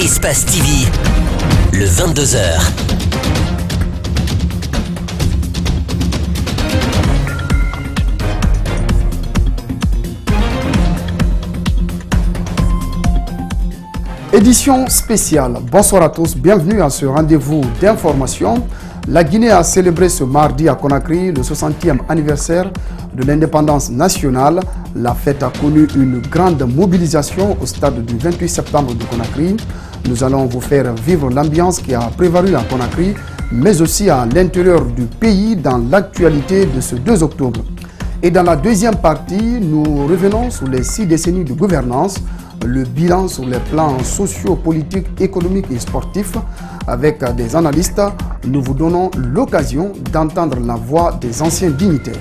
Espace TV, le 22h. Édition spéciale. Bonsoir à tous, bienvenue à ce rendez-vous d'information. La Guinée a célébré ce mardi à Conakry le 60e anniversaire de l'indépendance nationale. La fête a connu une grande mobilisation au stade du 28 septembre de Conakry. Nous allons vous faire vivre l'ambiance qui a prévalu à Conakry, mais aussi à l'intérieur du pays dans l'actualité de ce 2 octobre. Et dans la deuxième partie, nous revenons sur les 6 décennies de gouvernance, le bilan sur les plans sociaux, politiques, économiques et sportifs. Avec des analystes, nous vous donnons l'occasion d'entendre la voix des anciens dignitaires.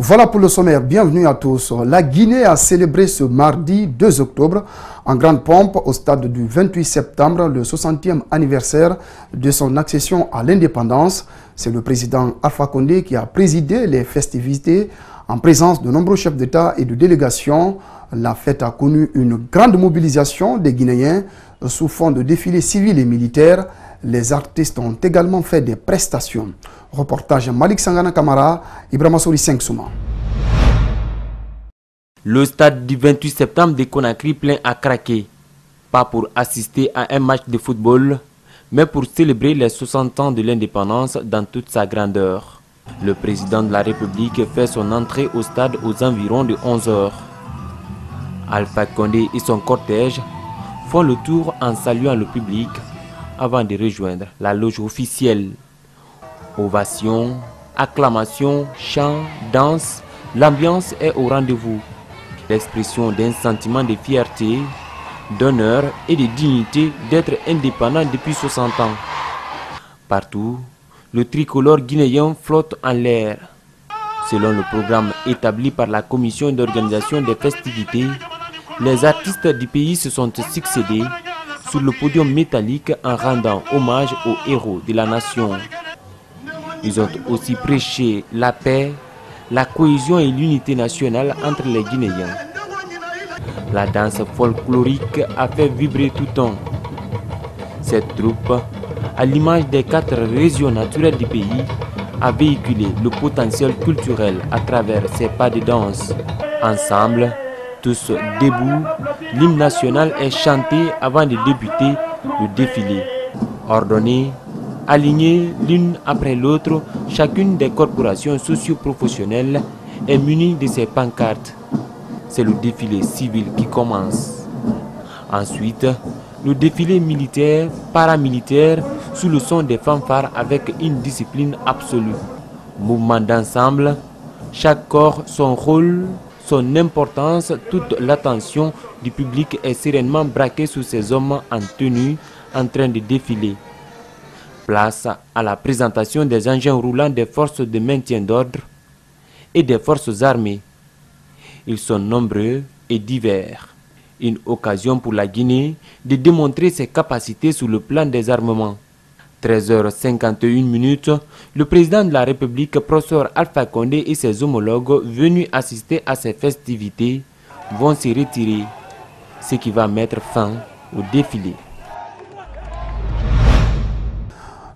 Voilà pour le sommaire, bienvenue à tous. La Guinée a célébré ce mardi 2 octobre en grande pompe au stade du 28 septembre le 60e anniversaire de son accession à l'indépendance. C'est le président Alpha Condé qui a présidé les festivités en présence de nombreux chefs d'État et de délégations. La fête a connu une grande mobilisation des Guinéens sous fond de défilés civils et militaires. Les artistes ont également fait des prestations. Reportage Malik Sangana Kamara, Ibrahima Souri 5 Souma. Le stade du 28 septembre de Conakry plein à craquer. Pas pour assister à un match de football, mais pour célébrer les 60 ans de l'indépendance dans toute sa grandeur. Le président de la République fait son entrée au stade aux environs de 11 h. Alpha Condé et son cortège font le tour en saluant le public avant de rejoindre la loge officielle. Ovations, acclamations, chants, danse, l'ambiance est au rendez-vous. L'expression d'un sentiment de fierté, d'honneur et de dignité d'être indépendant depuis 60 ans. Partout, le tricolore guinéen flotte en l'air. Selon le programme établi par la commission d'organisation des festivités, les artistes du pays se sont succédés sur le podium métallique en rendant hommage aux héros de la nation. Ils ont aussi prêché la paix, la cohésion et l'unité nationale entre les Guinéens. La danse folklorique a fait vibrer tout temps. Cette troupe, à l'image des 4 régions naturelles du pays, a véhiculé le potentiel culturel à travers ses pas de danse. Ensemble, tous debout, l'hymne national est chanté avant de débuter le défilé. Ordonné, aligné l'une après l'autre, chacune des corporations socio-professionnelles est munie de ses pancartes. C'est le défilé civil qui commence. Ensuite, le défilé militaire, paramilitaire, sous le son des fanfares avec une discipline absolue. Mouvement d'ensemble, chaque corps son rôle, son importance, toute l'attention du public est sereinement braquée sur ces hommes en tenue en train de défiler. Place à la présentation des engins roulants des forces de maintien d'ordre et des forces armées. Ils sont nombreux et divers. Une occasion pour la Guinée de démontrer ses capacités sur le plan des armements. 13h51, le président de la République, professeur Alpha Condé et ses homologues venus assister à ces festivités vont se retirer, ce qui va mettre fin au défilé.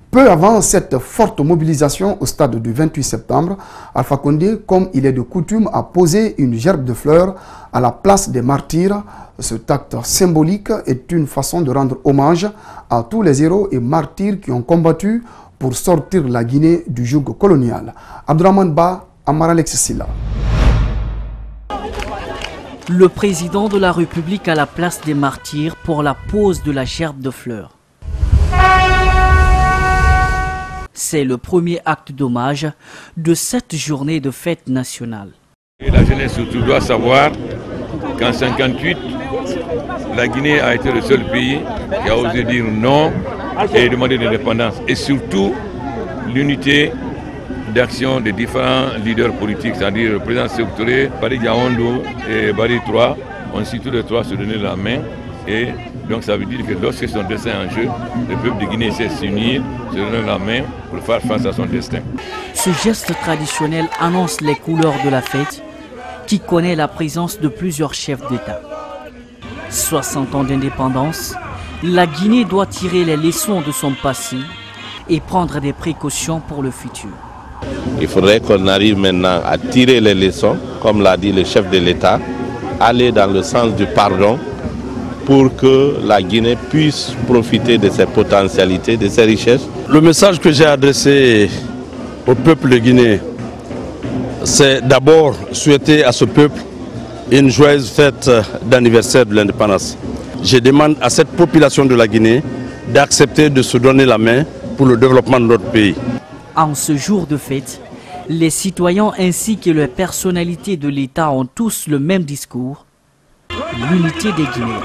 Peu avant cette forte mobilisation au stade du 28 septembre, Alpha Condé, comme il est de coutume, a posé une gerbe de fleurs à la place des martyrs. Cet acte symbolique est une façon de rendre hommage à tous les héros et martyrs qui ont combattu pour sortir la Guinée du joug colonial. Abdourahmane Ba, Amara Alexis Silla. Le président de la République à la place des martyrs pour la pose de la gerbe de fleurs. C'est le premier acte d'hommage de cette journée de fête nationale. Et la jeunesse surtout doit savoir qu'en 1958, la Guinée a été le seul pays qui a osé dire non et demander l'indépendance. Et surtout, l'unité d'action des différents leaders politiques, c'est-à-dire le président Sékou Touré, Bari Diaondo et Bari III, ont su tous les trois se donner la main. Et donc ça veut dire que lorsque son destin est en jeu, le peuple de Guinée sait s'unir, se donner la main pour faire face à son destin. Ce geste traditionnel annonce les couleurs de la fête qui connaît la présence de plusieurs chefs d'État. 60 ans d'indépendance, la Guinée doit tirer les leçons de son passé et prendre des précautions pour le futur. Il faudrait qu'on arrive maintenant à tirer les leçons, comme l'a dit le chef de l'État, aller dans le sens du pardon pour que la Guinée puisse profiter de ses potentialités, de ses richesses. Le message que j'ai adressé au peuple guinéen, c'est d'abord souhaiter à ce peuple une joyeuse fête d'anniversaire de l'indépendance. Je demande à cette population de la Guinée d'accepter de se donner la main pour le développement de notre pays. En ce jour de fête, les citoyens ainsi que les personnalités de l'État ont tous le même discours, l'unité des Guinéens.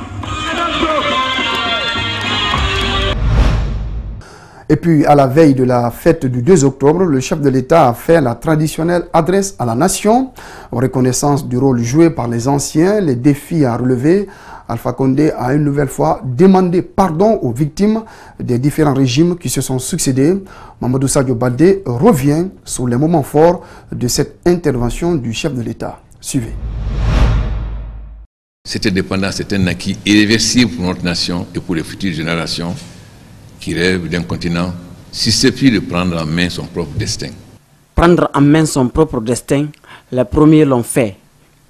Et puis, à la veille de la fête du 2 octobre, le chef de l'État a fait la traditionnelle adresse à la nation, en reconnaissance du rôle joué par les anciens, les défis à relever. Alpha Condé a une nouvelle fois demandé pardon aux victimes des différents régimes qui se sont succédés. Mamadou Sadio Baldé revient sur les moments forts de cette intervention du chef de l'État. Suivez. Cette indépendance est un acquis irréversible pour notre nation et pour les futures générations qui rêvent d'un continent susceptible de prendre en main son propre destin. Prendre en main son propre destin, les premiers l'ont fait.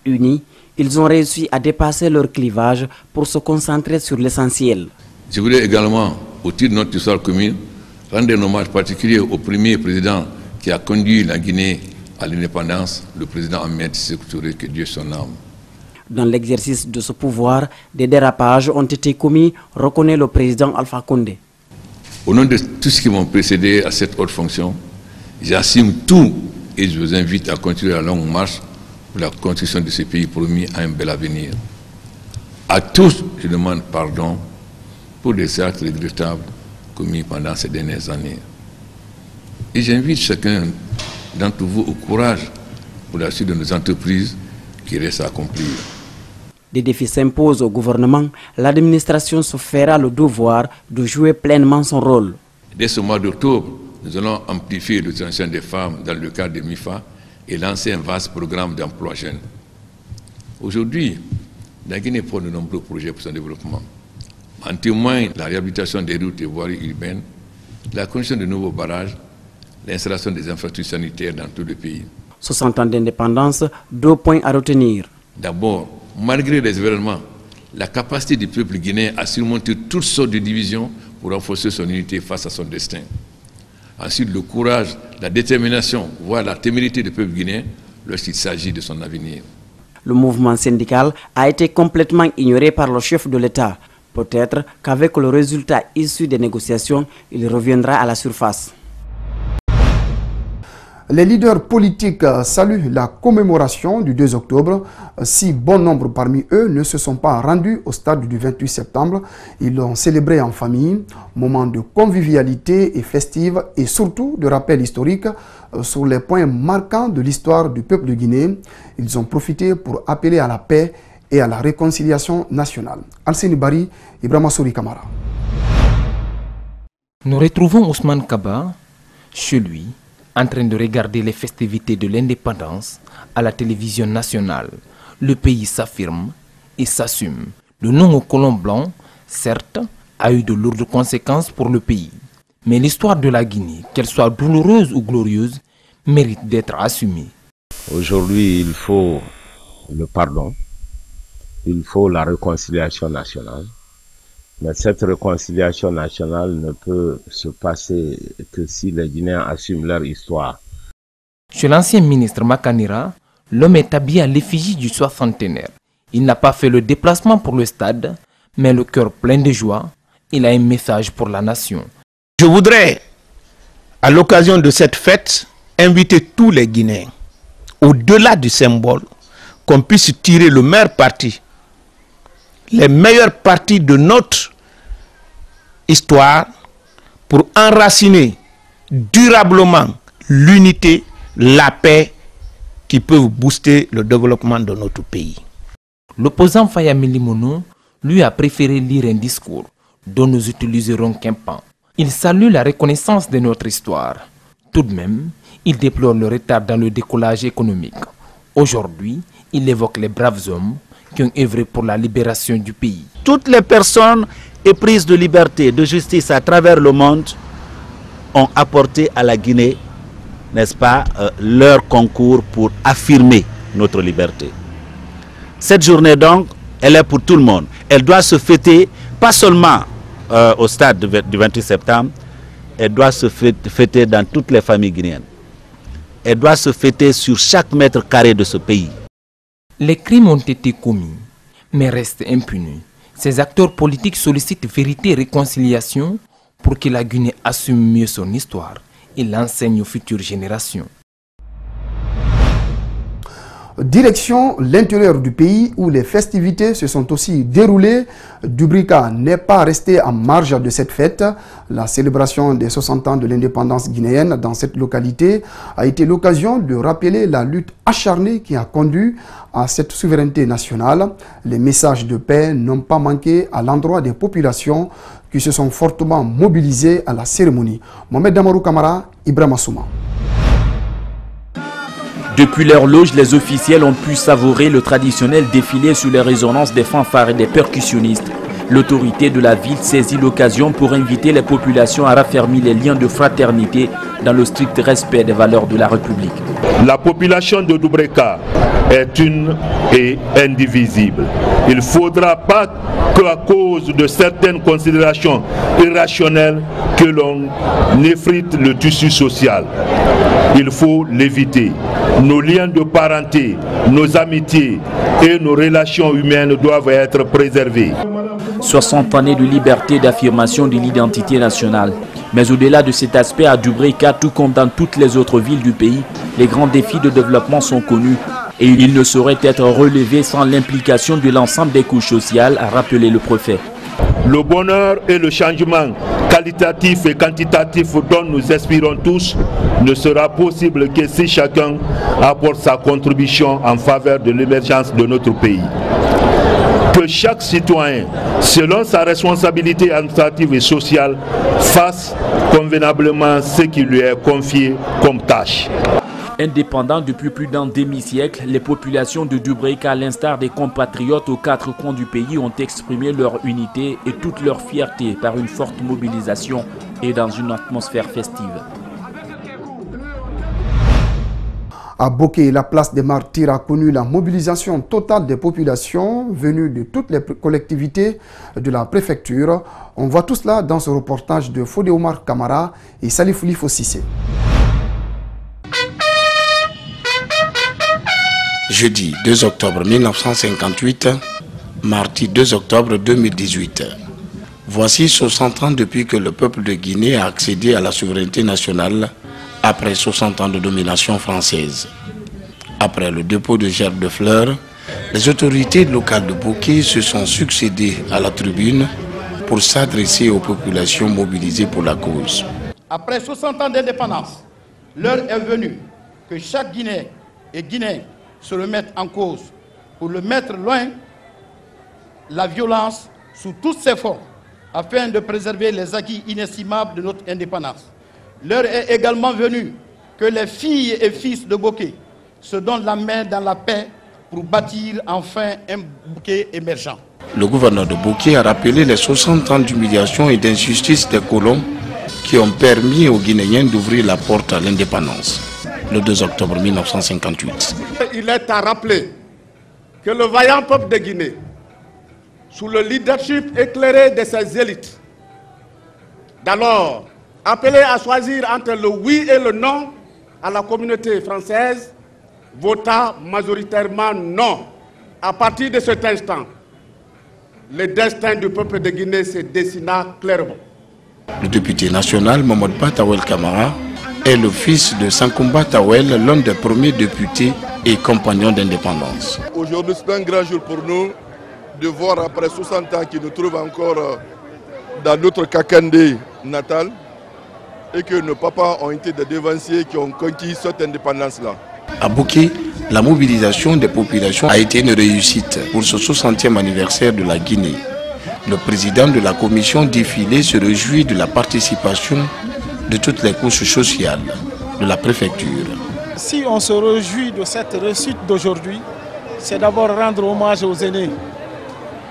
Unis, ils ont réussi à dépasser leur clivage pour se concentrer sur l'essentiel. Je voudrais également, au titre de notre histoire commune, rendre un hommage particulier au premier président qui a conduit la Guinée à l'indépendance, le président Ahmed Sékou Touré, que Dieu son âme. Dans l'exercice de ce pouvoir, des dérapages ont été commis, reconnaît le président Alpha Condé. Au nom de tous ceux qui m'ont précédé à cette haute fonction, j'assume tout et je vous invite à continuer la longue marche pour la construction de ce pays promis à un bel avenir. À tous, je demande pardon pour les actes regrettables commis pendant ces dernières années. Et j'invite chacun d'entre vous au courage pour la suite de nos entreprises qui restent à accomplir. Des défis s'imposent au gouvernement, l'administration se fera le devoir de jouer pleinement son rôle. Dès ce mois d'octobre, nous allons amplifier l'utilisation des femmes dans le cadre de MIFA et lancer un vaste programme d'emploi jeunes. Aujourd'hui, la Guinée porte de nombreux projets pour son développement. En témoigne la réhabilitation des routes et voiries urbaines, la construction de nouveaux barrages, l'installation des infrastructures sanitaires dans tout le pays. 60 ans d'indépendance, 2 points à retenir. D'abord, malgré les événements, la capacité du peuple guinéen à surmonter toutes sortes de divisions pour renforcer son unité face à son destin. Ensuite, le courage, la détermination, voire la témérité du peuple guinéen lorsqu'il s'agit de son avenir. Le mouvement syndical a été complètement ignoré par le chef de l'État. Peut-être qu'avec le résultat issu des négociations, il reviendra à la surface. Les leaders politiques saluent la commémoration du 2 octobre. Si bon nombre parmi eux ne se sont pas rendus au stade du 28 septembre, ils l'ont célébré en famille, moment de convivialité et festive et surtout de rappel historique sur les points marquants de l'histoire du peuple de Guinée. Ils ont profité pour appeler à la paix et à la réconciliation nationale. Alseni Bari, Ibrahima Souri Kamara. Nous retrouvons Ousmane Kaba chez lui, en train de regarder les festivités de l'indépendance à la télévision nationale. Le pays s'affirme et s'assume. Le nom au colon blanc, certes, a eu de lourdes conséquences pour le pays. Mais l'histoire de la Guinée, qu'elle soit douloureuse ou glorieuse, mérite d'être assumée. Aujourd'hui, il faut le pardon, il faut la réconciliation nationale. Mais cette réconciliation nationale ne peut se passer que si les Guinéens assument leur histoire. Chez l'ancien ministre Makanira, l'homme est habillé à l'effigie du soixantenaire. Il n'a pas fait le déplacement pour le stade, mais le cœur plein de joie, il a un message pour la nation. Je voudrais, à l'occasion de cette fête, inviter tous les Guinéens, au-delà du symbole, qu'on puisse tirer le meilleur parti, les meilleures parties de notre histoire pour enraciner durablement l'unité, la paix qui peuvent booster le développement de notre pays. L'opposant Fayami Limono lui a préféré lire un discours dont nous utiliserons qu'un pan. Il salue la reconnaissance de notre histoire. Tout de même, il déplore le retard dans le décollage économique. Aujourd'hui, Il évoque les braves hommes qui ont œuvré pour la libération du pays. Toutes les personnes éprises de liberté, de justice à travers le monde ont apporté à la Guinée, n'est-ce pas, leur concours pour affirmer notre liberté. Cette journée donc, elle est pour tout le monde. Elle doit se fêter, pas seulement au stade du 28 septembre, elle doit se fêter dans toutes les familles guinéennes. Elle doit se fêter sur chaque mètre carré de ce pays. Les crimes ont été commis, mais restent impunis. Ces acteurs politiques sollicitent vérité et réconciliation pour que la Guinée assume mieux son histoire et l'enseigne aux futures générations. Direction l'intérieur du pays où les festivités se sont aussi déroulées. Dubrika n'est pas resté en marge de cette fête. La célébration des 60 ans de l'indépendance guinéenne dans cette localité a été l'occasion de rappeler la lutte acharnée qui a conduit à cette souveraineté nationale. Les messages de paix n'ont pas manqué à l'endroit des populations qui se sont fortement mobilisées à la cérémonie. Mohamed Damarou Kamara, Ibrahima Souma. Depuis leur loge, les officiels ont pu savourer le traditionnel défilé sous les résonances des fanfares et des percussionnistes. L'autorité de la ville saisit l'occasion pour inviter les populations à raffermir les liens de fraternité dans le strict respect des valeurs de la République. La population de Dubreka est une et indivisible. Il ne faudra pas qu'à cause de certaines considérations irrationnelles que l'on effrite le tissu social. Il faut l'éviter. Nos liens de parenté, nos amitiés et nos relations humaines doivent être préservés. 60 années de liberté et d'affirmation de l'identité nationale. Mais au-delà de cet aspect, à Dubreka, tout comme dans toutes les autres villes du pays, les grands défis de développement sont connus et ils ne sauraient être relevés sans l'implication de l'ensemble des couches sociales, a rappelé le préfet. Le bonheur et le changement qualitatif et quantitatif dont nous aspirons tous ne sera possible que si chacun apporte sa contribution en faveur de l'émergence de notre pays. Que chaque citoyen, selon sa responsabilité administrative et sociale, fasse convenablement ce qui lui est confié comme tâche. Indépendants depuis plus d'un demi-siècle, les populations de Dubreka, à l'instar des compatriotes aux quatre coins du pays, ont exprimé leur unité et toute leur fierté par une forte mobilisation et dans une atmosphère festive. À Boké, la place des Martyrs a connu la mobilisation totale des populations venues de toutes les collectivités de la préfecture. On voit tout cela dans ce reportage de Fodé Omar Kamara et Salif Lifo Sissé. Jeudi 2 octobre 1958, mardi 2 octobre 2018. Voici 60 ans depuis que le peuple de Guinée a accédé à la souveraineté nationale après 60 ans de domination française. Après le dépôt de gerbes de fleurs, les autorités locales de Boké se sont succédées à la tribune pour s'adresser aux populations mobilisées pour la cause. Après 60 ans d'indépendance, l'heure est venue que chaque Guinéen et Guinéen se remette en cause pour le mettre loin la violence sous toutes ses formes afin de préserver les acquis inestimables de notre indépendance. L'heure est également venue que les filles et fils de Boké se donnent la main dans la paix pour bâtir enfin un Boké émergent. Le gouverneur de Boké a rappelé les 60 ans d'humiliation et d'injustice des colons qui ont permis aux Guinéens d'ouvrir la porte à l'indépendance. Le 2 octobre 1958. Il est à rappeler que le vaillant peuple de Guinée, sous le leadership éclairé de ses élites, d'alors appelé à choisir entre le oui et le non à la communauté française, vota majoritairement non. À partir de cet instant, le destin du peuple de Guinée se dessina clairement. Le député national Mohamed Batawel Kamara est le fils de Sankumba Tawel, l'un des premiers députés et compagnons d'indépendance. Aujourd'hui, c'est un grand jour pour nous de voir après 60 ans qu'ils nous trouvent encore dans notre Kakandé natal et que nos papas ont été des devanciers qui ont conquis cette indépendance-là. À Boké, la mobilisation des populations a été une réussite pour ce 60e anniversaire de la Guinée. Le président de la commission défilé se réjouit de la participation de toutes les couches sociales de la préfecture. Si on se réjouit de cette réussite d'aujourd'hui, c'est d'abord rendre hommage aux aînés.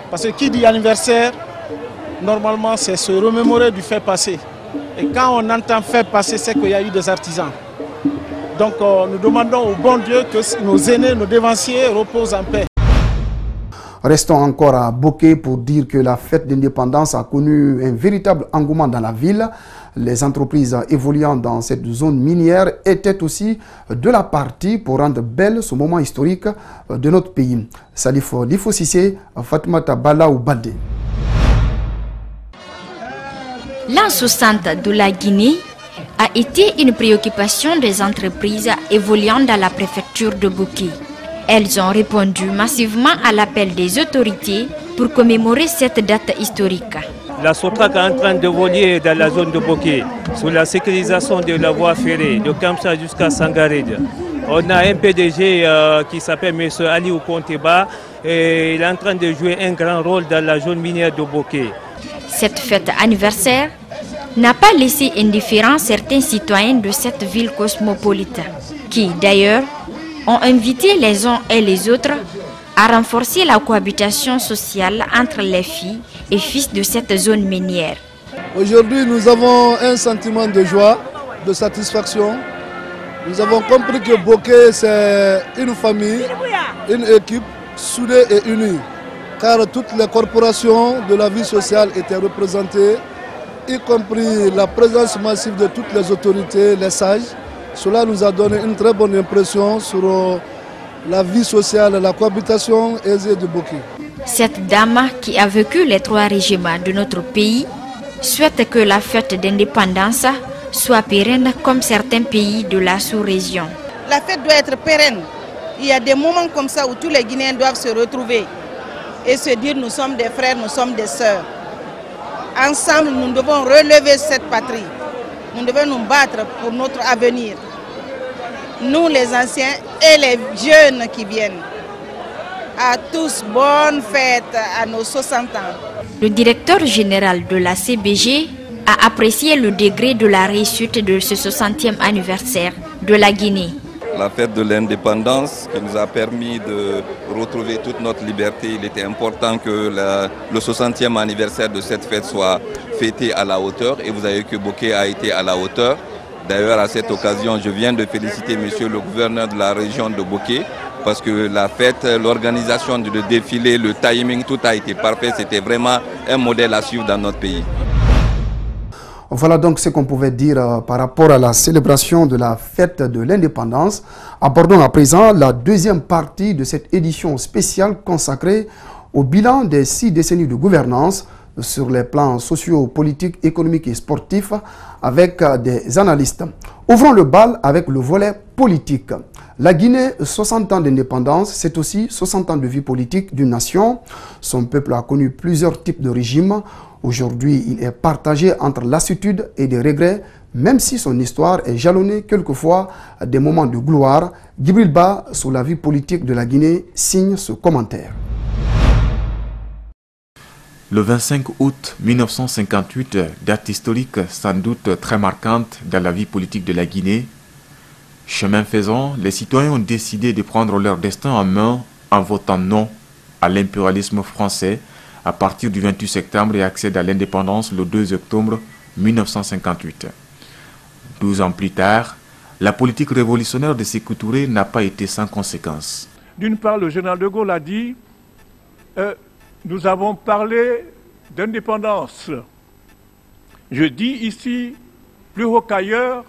Parce que qui dit anniversaire, normalement, c'est se remémorer du fait passé. Et quand on entend fait passé, c'est qu'il y a eu des artisans. Donc nous demandons au bon Dieu que nos aînés, nos dévanciers reposent en paix. Restons encore à Boké pour dire que la fête d'indépendance a connu un véritable engouement dans la ville. Les entreprises évoluant dans cette zone minière étaient aussi de la partie pour rendre belle ce moment historique de notre pays. Salif Lifo Sissé, Fatmata Bala ou Baldé. L'an 60 de la Guinée a été une préoccupation des entreprises évoluant dans la préfecture de Boké. Elles ont répondu massivement à l'appel des autorités pour commémorer cette date historique. La SOTRAC est en train d'évoluer dans la zone de Boké sur la sécurisation de la voie ferrée de Kamsa jusqu'à Sangarid. On a un PDG qui s'appelle M. Ali Oukonteba et il est en train de jouer un grand rôle dans la zone minière de Boké. Cette fête anniversaire n'a pas laissé indifférents certains citoyens de cette ville cosmopolite qui, d'ailleurs, ont invité les uns et les autres à renforcer la cohabitation sociale entre les filles et fils de cette zone minière. Aujourd'hui, nous avons un sentiment de joie, de satisfaction. Nous avons compris que Boké, c'est une famille, une équipe soudée et unie. Car toutes les corporations de la vie sociale étaient représentées, y compris la présence massive de toutes les autorités, les sages. Cela nous a donné une très bonne impression sur la vie sociale, la cohabitation aisée de Boké. Cette dame qui a vécu les 3 régiments de notre pays souhaite que la fête d'indépendance soit pérenne comme certains pays de la sous-région. La fête doit être pérenne. Il y a des moments comme ça où tous les Guinéens doivent se retrouver et se dire nous sommes des frères, nous sommes des sœurs. Ensemble, nous devons relever cette patrie. Nous devons nous battre pour notre avenir. Nous les anciens et les jeunes qui viennent. À tous, bonne fête à nos 60 ans. Le directeur général de la CBG a apprécié le degré de la réussite de ce 60e anniversaire de la Guinée. La fête de l'indépendance qui nous a permis de retrouver toute notre liberté. Il était important que le 60e anniversaire de cette fête soit fêté à la hauteur et vous avez vu que Boké a été à la hauteur. D'ailleurs, à cette occasion, je viens de féliciter monsieur le gouverneur de la région de Boké parce que la fête, l'organisation du défilé, le timing, tout a été parfait. C'était vraiment un modèle à suivre dans notre pays. Voilà donc ce qu'on pouvait dire par rapport à la célébration de la fête de l'indépendance. Abordons à présent la deuxième partie de cette édition spéciale consacrée au bilan des 6 décennies de gouvernance sur les plans sociaux, politiques, économiques et sportifs avec des analystes. Ouvrons le bal avec le volet politique. La Guinée, 60 ans d'indépendance, c'est aussi 60 ans de vie politique d'une nation. Son peuple a connu plusieurs types de régimes. Aujourd'hui, il est partagé entre lassitude et des regrets, même si son histoire est jalonnée quelquefois des moments de gloire. Djibril Ba, sur la vie politique de la Guinée, signe ce commentaire. Le 25 août 1958, date historique sans doute très marquante dans la vie politique de la Guinée. Chemin faisant, les citoyens ont décidé de prendre leur destin en main en votant non à l'impérialisme français à partir du 28 septembre et accèdent à l'indépendance le 2 octobre 1958. 12 ans plus tard, la politique révolutionnaire de Sékou Touré n'a pas été sans conséquences. D'une part, le général de Gaulle a dit nous avons parlé d'indépendance. Je dis ici, plus haut qu'ailleurs,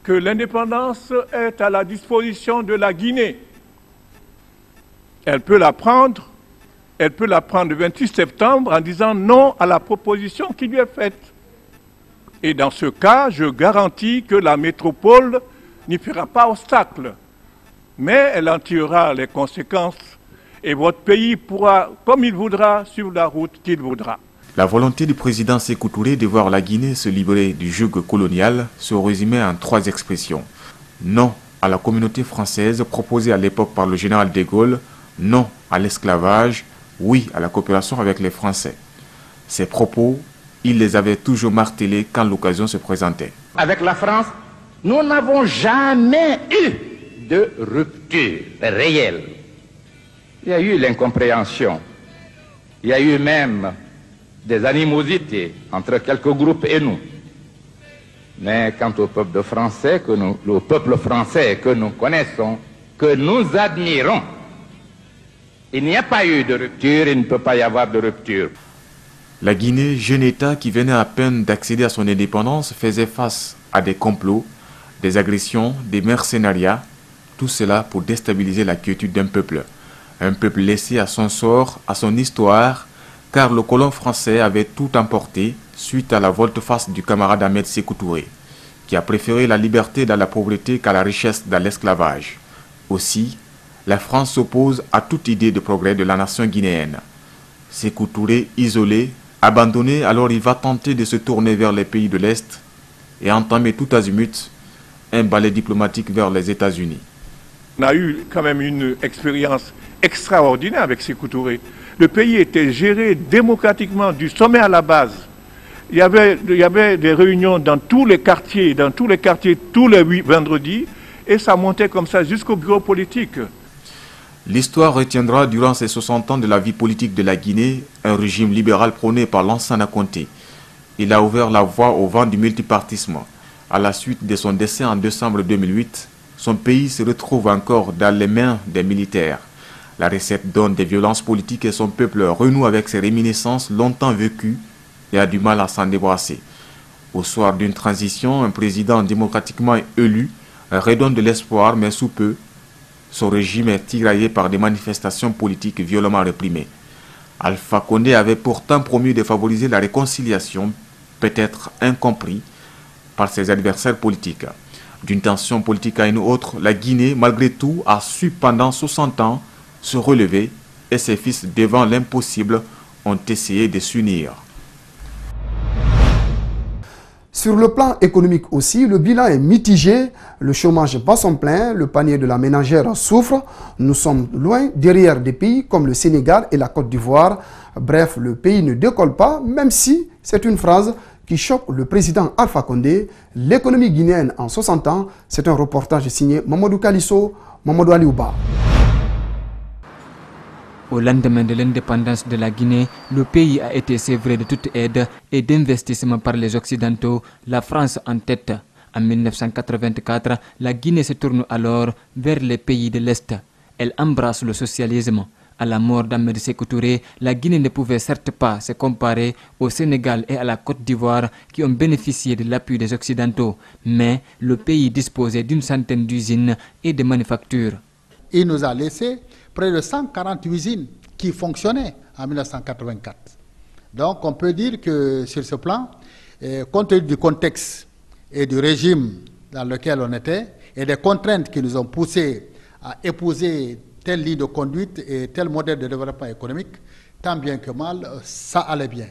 que l'indépendance est à la disposition de la Guinée. Elle peut la prendre le 28 septembre en disant non à la proposition qui lui est faite. Et dans ce cas, je garantis que la métropole n'y fera pas obstacle, mais elle en tirera les conséquences et votre pays pourra, comme il voudra, suivre la route qu'il voudra. La volonté du président Sékou Touré de voir la Guinée se libérer du joug colonial se résumait en 3 expressions. Non à la communauté française proposée à l'époque par le général de Gaulle, non à l'esclavage, oui à la coopération avec les Français. Ces propos, il les avait toujours martelés quand l'occasion se présentait. Avec la France, nous n'avons jamais eu de rupture réelle. Il y a eu l'incompréhension. Il y a eu même des animosités entre quelques groupes et nous. Mais quant au peuple français que nous connaissons, que nous admirons, il n'y a pas eu de rupture, il ne peut pas y avoir de rupture. La Guinée, jeune État qui venait à peine d'accéder à son indépendance, faisait face à des complots, des agressions, des mercenariats, tout cela pour déstabiliser la quiétude d'un peuple. Un peuple laissé à son sort, à son histoire, car le colon français avait tout emporté suite à la volte-face du camarade Ahmed Sékou Touré, qui a préféré la liberté dans la pauvreté qu'à la richesse dans l'esclavage. Aussi, la France s'oppose à toute idée de progrès de la nation guinéenne. Sékou Touré, isolé, abandonné, alors il va tenter de se tourner vers les pays de l'Est et entamer tout azimut un balai diplomatique vers les États-Unis. On a eu quand même une expérience extraordinaire avec Sékou Touré. Le pays était géré démocratiquement du sommet à la base. Il y avait des réunions dans tous les quartiers tous les vendredis, et ça montait comme ça jusqu'au bureau politique. L'histoire retiendra durant ces 60 ans de la vie politique de la Guinée un régime libéral prôné par Lansana Conté. Il a ouvert la voie au vent du multipartisme. À la suite de son décès en décembre 2008, son pays se retrouve encore dans les mains des militaires. La recette donne des violences politiques et son peuple renoue avec ses réminiscences longtemps vécues et a du mal à s'en débarrasser. Au soir d'une transition, un président démocratiquement élu redonne de l'espoir, mais sous peu, son régime est tiraillé par des manifestations politiques violemment réprimées. Alpha Condé avait pourtant promis de favoriser la réconciliation, peut-être incompris par ses adversaires politiques. D'une tension politique à une autre, la Guinée, malgré tout, a su pendant 60 ans se relever et ses fils, devant l'impossible, ont essayé de s'unir. Sur le plan économique aussi, le bilan est mitigé, le chômage bat son plein, le panier de la ménagère souffre. Nous sommes loin derrière des pays comme le Sénégal et la Côte d'Ivoire. Bref, le pays ne décolle pas, même si c'est une phrase qui choque le président Alpha Condé. L'économie guinéenne en 60 ans, c'est un reportage signé Mamadou Kalisso, Mamadou Aliouba. Au lendemain de l'indépendance de la Guinée, le pays a été sévré de toute aide et d'investissement par les Occidentaux, la France en tête. En 1984, la Guinée se tourne alors vers les pays de l'Est. Elle embrasse le socialisme. À la mort d'Ahmed Sékou Touré, la Guinée ne pouvait certes pas se comparer au Sénégal et à la Côte d'Ivoire qui ont bénéficié de l'appui des Occidentaux, mais le pays disposait d'une centaine d'usines et de manufactures. Il nous a laissé près de 140 usines qui fonctionnaient en 1984. Donc on peut dire que sur ce plan, compte tenu du contexte et du régime dans lequel on était, et des contraintes qui nous ont poussés à épouser telle ligne de conduite et tel modèle de développement économique, tant bien que mal, ça allait bien.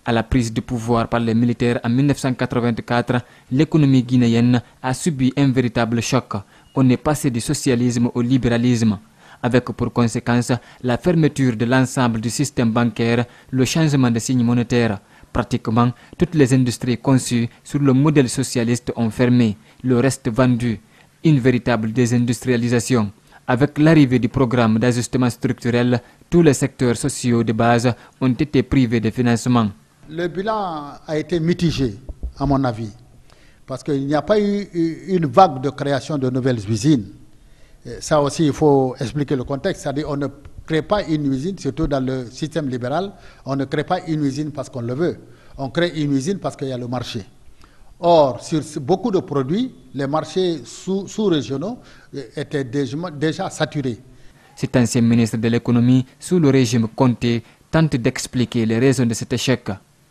À la prise de pouvoir par les militaires en 1984, l'économie guinéenne a subi un véritable choc. On est passé du socialisme au libéralisme, avec pour conséquence la fermeture de l'ensemble du système bancaire, le changement de signe monétaire. Pratiquement toutes les industries conçues sur le modèle socialiste ont fermé, le reste vendu. Une véritable désindustrialisation. Avec l'arrivée du programme d'ajustement structurel, tous les secteurs sociaux de base ont été privés de financement. Le bilan a été mitigé, à mon avis, parce qu'il n'y a pas eu une vague de création de nouvelles usines. Et ça aussi, il faut expliquer le contexte. C'est-à-dire qu'on ne crée pas une usine, surtout dans le système libéral, on ne crée pas une usine parce qu'on le veut. On crée une usine parce qu'il y a le marché. Or, sur beaucoup de produits, les marchés sous-régionaux étaient déjà saturés. Cet ancien ministre de l'économie, sous le régime Conté, tente d'expliquer les raisons de cet échec.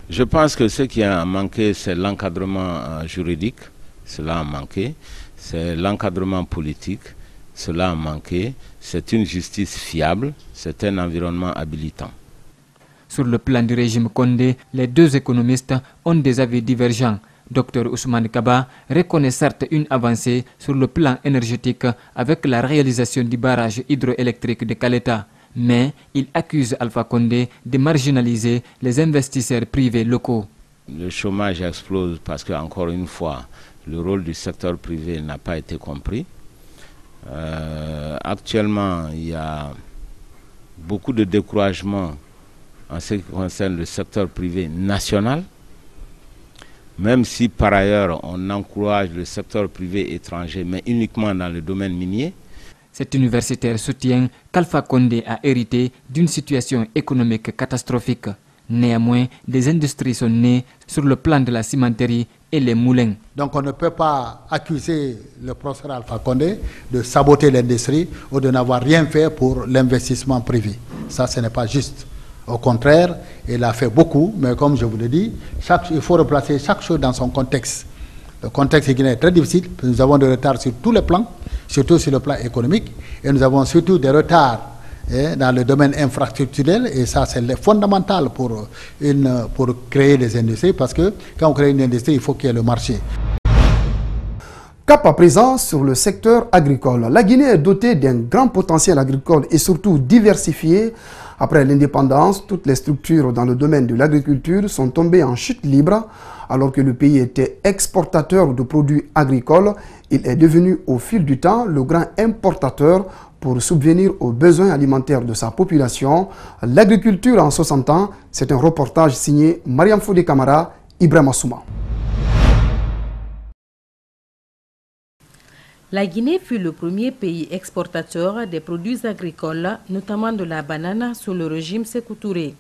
Je pense que ce qui a manqué, c'est l'encadrement juridique, cela a manqué, c'est l'encadrement politique, cela a manqué, c'est une justice fiable, c'est un environnement habilitant. Sur le plan du régime Condé, les deux économistes ont des avis divergents. Dr Ousmane Kaba reconnaît certes une avancée sur le plan énergétique avec la réalisation du barrage hydroélectrique de Caleta, mais il accuse Alpha Condé de marginaliser les investisseurs privés locaux. Le chômage explose parce que, encore une fois, le rôle du secteur privé n'a pas été compris. Actuellement, il y a beaucoup de découragement en ce qui concerne le secteur privé national, même si par ailleurs on encourage le secteur privé étranger, mais uniquement dans le domaine minier. Cet universitaire soutient qu'Alpha Condé a hérité d'une situation économique catastrophique. Néanmoins, des industries sont nées sur le plan de la cimenterie et les moulins. Donc on ne peut pas accuser le professeur Alpha Condé de saboter l'industrie ou de n'avoir rien fait pour l'investissement privé. Ça, ce n'est pas juste. Au contraire, il a fait beaucoup, mais comme je vous l'ai dit, il faut replacer chaque chose dans son contexte. Le contexte guinéen est très difficile, nous avons des retards sur tous les plans, surtout sur le plan économique, et nous avons surtout des retards dans le domaine infrastructurel, et ça c'est fondamental pour créer des industries, parce que quand on crée une industrie, il faut qu'il y ait le marché. Cap à présent sur le secteur agricole. La Guinée est dotée d'un grand potentiel agricole et surtout diversifié. Après l'indépendance, toutes les structures dans le domaine de l'agriculture sont tombées en chute libre. Alors que le pays était exportateur de produits agricoles, il est devenu au fil du temps le grand importateur pour subvenir aux besoins alimentaires de sa population. L'agriculture en 60 ans, c'est un reportage signé Mariam Foudé Camara, Ibrahim Assouma. La Guinée fut le premier pays exportateur des produits agricoles, notamment de la banane, sous le régime Sékou Touré.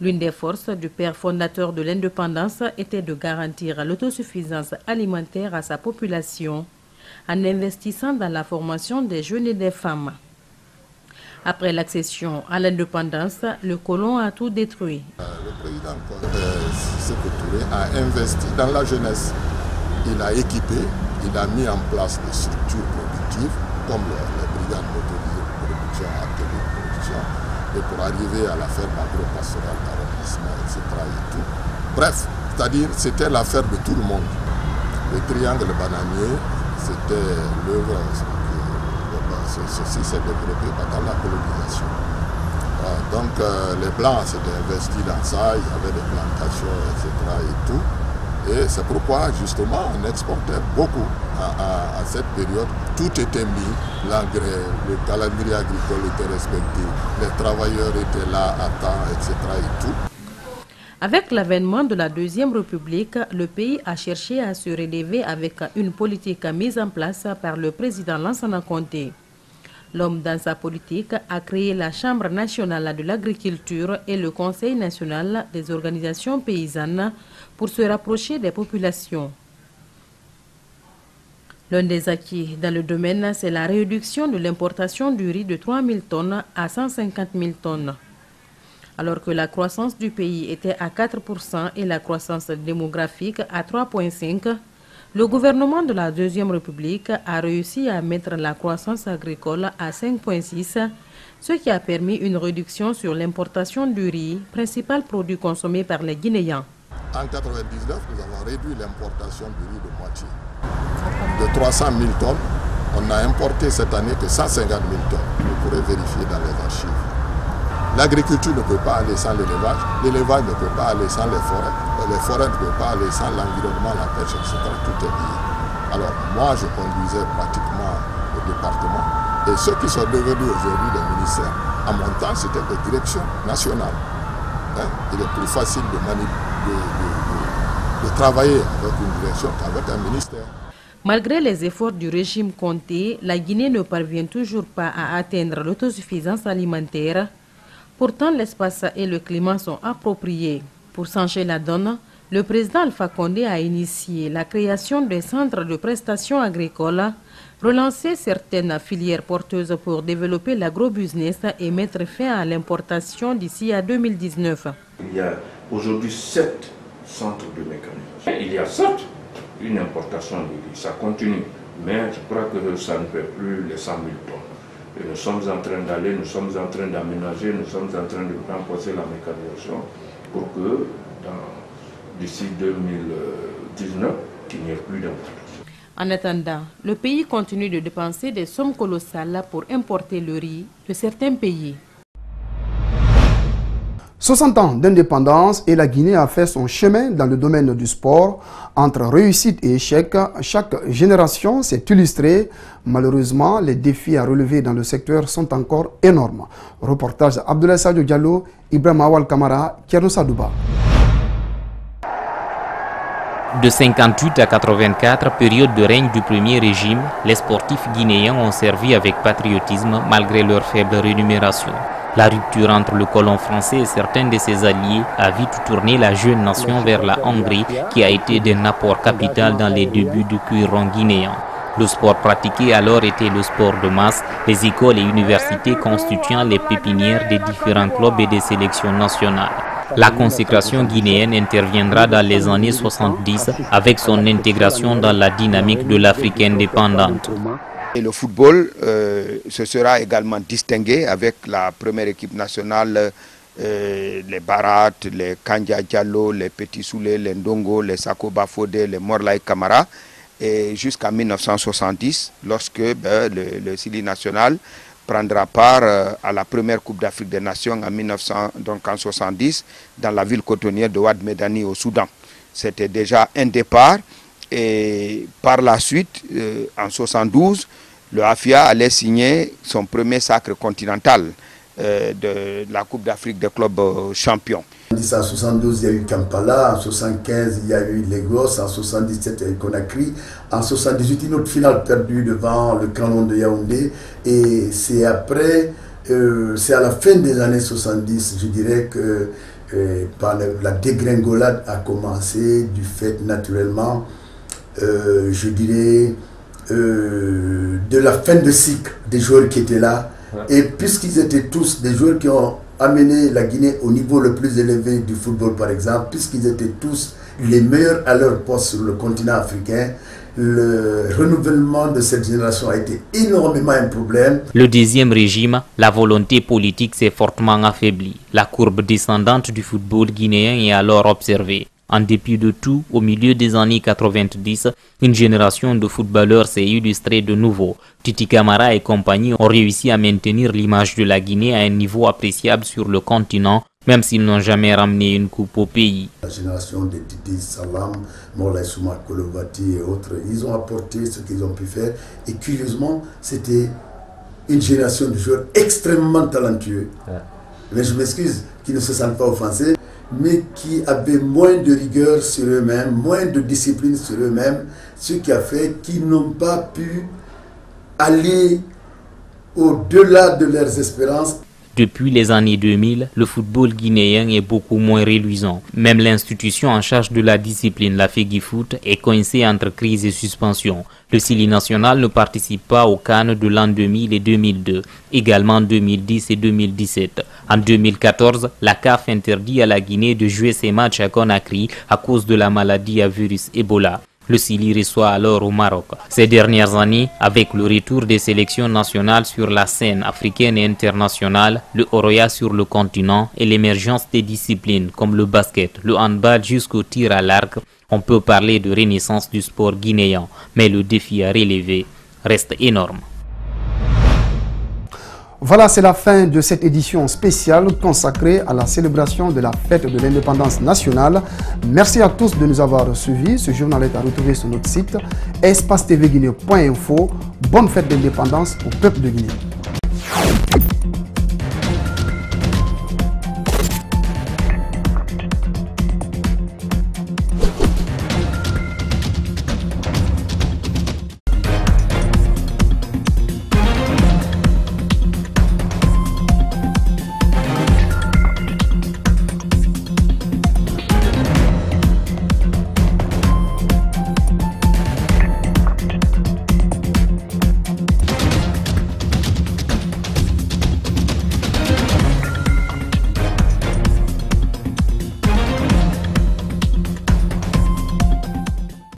L'une des forces du père fondateur de l'indépendance était de garantir l'autosuffisance alimentaire à sa population en investissant dans la formation des jeunes et des femmes. Après l'accession à l'indépendance, le colon a tout détruit. Le président Sékou Touré a investi dans la jeunesse. Il a équipé, il a mis en place des structures productives comme les brigades motorisées de production, ateliers de production, et pour arriver à la ferme agro-pastorale d'arrondissement, etc. Et tout. Bref, c'est-à-dire c'était l'affaire de tout le monde. Le triangle bananier, c'était l'œuvre, ceci s'est développé dans la colonisation. Donc les Blancs s'étaient investis dans ça, il y avait des plantations, etc. et tout. Et c'est pourquoi, justement, on exportait beaucoup à cette période. Tout était mis, l'engrais, le calendrier agricole était respecté, les travailleurs étaient là à temps, etc. et tout. Avec l'avènement de la Deuxième République, le pays a cherché à se relever avec une politique mise en place par le président Lansana Conté. L'homme, dans sa politique, a créé la Chambre nationale de l'agriculture et le Conseil national des organisations paysannes pour se rapprocher des populations. L'un des acquis dans le domaine, c'est la réduction de l'importation du riz de 3 000 tonnes à 150 000 tonnes. Alors que la croissance du pays était à 4% et la croissance démographique à 3,5%, le gouvernement de la Deuxième République a réussi à mettre la croissance agricole à 5,6%, ce qui a permis une réduction sur l'importation du riz, principal produit consommé par les Guinéens. En 1999, nous avons réduit l'importation du riz de moitié. De 300 000 tonnes, on a importé cette année que 150 000 tonnes. Vous pourrez vérifier dans les archives. L'agriculture ne peut pas aller sans l'élevage, l'élevage ne peut pas aller sans les forêts ne peuvent pas aller sans l'environnement, la pêche, etc. Tout est lié. Alors moi, je conduisais pratiquement le département et ceux qui sont devenus aujourd'hui des ministères, à mon temps, c'était des directions nationales. Il est plus facile de travailler avec une direction qu'avec un ministère. Malgré les efforts du régime Conté, la Guinée ne parvient toujours pas à atteindre l'autosuffisance alimentaire. Pourtant, l'espace et le climat sont appropriés. Pour changer la donne, le président Alpha Condé a initié la création des centres de prestations agricoles, relancer certaines filières porteuses pour développer l'agrobusiness et mettre fin à l'importation d'ici à 2019. Il y a aujourd'hui 7 centres de mécanisation. Il y a certes une importation de riz, ça continue, mais je crois que ça ne fait plus les 100 000 tonnes. Et nous sommes en train d'aller, nous sommes en train d'aménager, nous sommes en train de renforcer la mécanisation pour que d'ici 2019, qu'il n'y ait plus d'importation. En attendant, le pays continue de dépenser des sommes colossales pour importer le riz de certains pays. 60 ans d'indépendance et la Guinée a fait son chemin dans le domaine du sport. Entre réussite et échec, chaque génération s'est illustrée. Malheureusement, les défis à relever dans le secteur sont encore énormes. Reportage Abdoulaye Sadio Diallo, Ibrahim Awal Kamara, Kierno Sadouba. De 58 à 84, période de règne du premier régime, les sportifs guinéens ont servi avec patriotisme malgré leur faible rémunération. La rupture entre le colon français et certains de ses alliés a vite tourné la jeune nation vers la Hongrie, qui a été d'un apport capital dans les débuts du cuiron guinéen. Le sport pratiqué alors était le sport de masse, les écoles et universités constituant les pépinières des différents clubs et des sélections nationales. La consécration guinéenne interviendra dans les années 70 avec son intégration dans la dynamique de l'Afrique indépendante. Et le football se sera également distingué avec la première équipe nationale, les Barat, les Kandja Diallo, les Petit Soulé, les Ndongo, les Sakoba Fodé, les Morlaï Kamara, et jusqu'à 1970, lorsque le Sili national prendra part à la première Coupe d'Afrique des Nations en 1970 dans la ville cotonnière de Ouad Medani au Soudan. C'était déjà un départ. Et par la suite, en 1972, le AFIA allait signer son premier sacre continental de la Coupe d'Afrique des clubs champions. En 1972, il y a eu Kampala, en 1975, il y a eu Lagos, en 1977, il y a eu Conakry, en 1978, une autre finale perdue devant le canon de Yaoundé. Et c'est après, c'est à la fin des années 70, je dirais que la dégringolade a commencé du fait naturellement, je dirais, de la fin de cycle des joueurs qui étaient là. Et puisqu'ils étaient tous des joueurs qui ont amené la Guinée au niveau le plus élevé du football par exemple, puisqu'ils étaient tous les meilleurs à leur poste sur le continent africain, le renouvellement de cette génération a été énormément un problème. Le deuxième régime, la volonté politique s'est fortement affaiblie. La courbe descendante du football guinéen est alors observée. En dépit de tout, au milieu des années 90, une génération de footballeurs s'est illustrée de nouveau. Titi Camara et compagnie ont réussi à maintenir l'image de la Guinée à un niveau appréciable sur le continent, même s'ils n'ont jamais ramené une coupe au pays. La génération de Titi, Salam, Morlaï Souma, Kolovati et autres, ils ont apporté ce qu'ils ont pu faire. Et curieusement, c'était une génération de joueurs extrêmement talentueux. Mais je m'excuse qu'ils ne se sentent pas offensés, mais qui avaient moins de rigueur sur eux-mêmes, moins de discipline sur eux-mêmes, ce qui a fait qu'ils n'ont pas pu aller au-delà de leurs espérances. Depuis les années 2000, le football guinéen est beaucoup moins reluisant. Même l'institution en charge de la discipline, la FEGIFOOT, est coincée entre crise et suspension. Le Sili national ne participe pas aux CAN de l'an 2000 et 2002, également en 2010 et 2017. En 2014, la CAF interdit à la Guinée de jouer ses matchs à Conakry à cause de la maladie à virus Ebola. Le Sili reçoit alors au Maroc. Ces dernières années, avec le retour des sélections nationales sur la scène africaine et internationale, le Oroya sur le continent et l'émergence des disciplines comme le basket, le handball jusqu'au tir à l'arc, on peut parler de renaissance du sport guinéen. Mais le défi à relever reste énorme. Voilà, c'est la fin de cette édition spéciale consacrée à la célébration de la fête de l'indépendance nationale. Merci à tous de nous avoir suivis. Ce journal est à retrouver sur notre site espacetvguinée.info. Bonne fête d'indépendance au peuple de Guinée.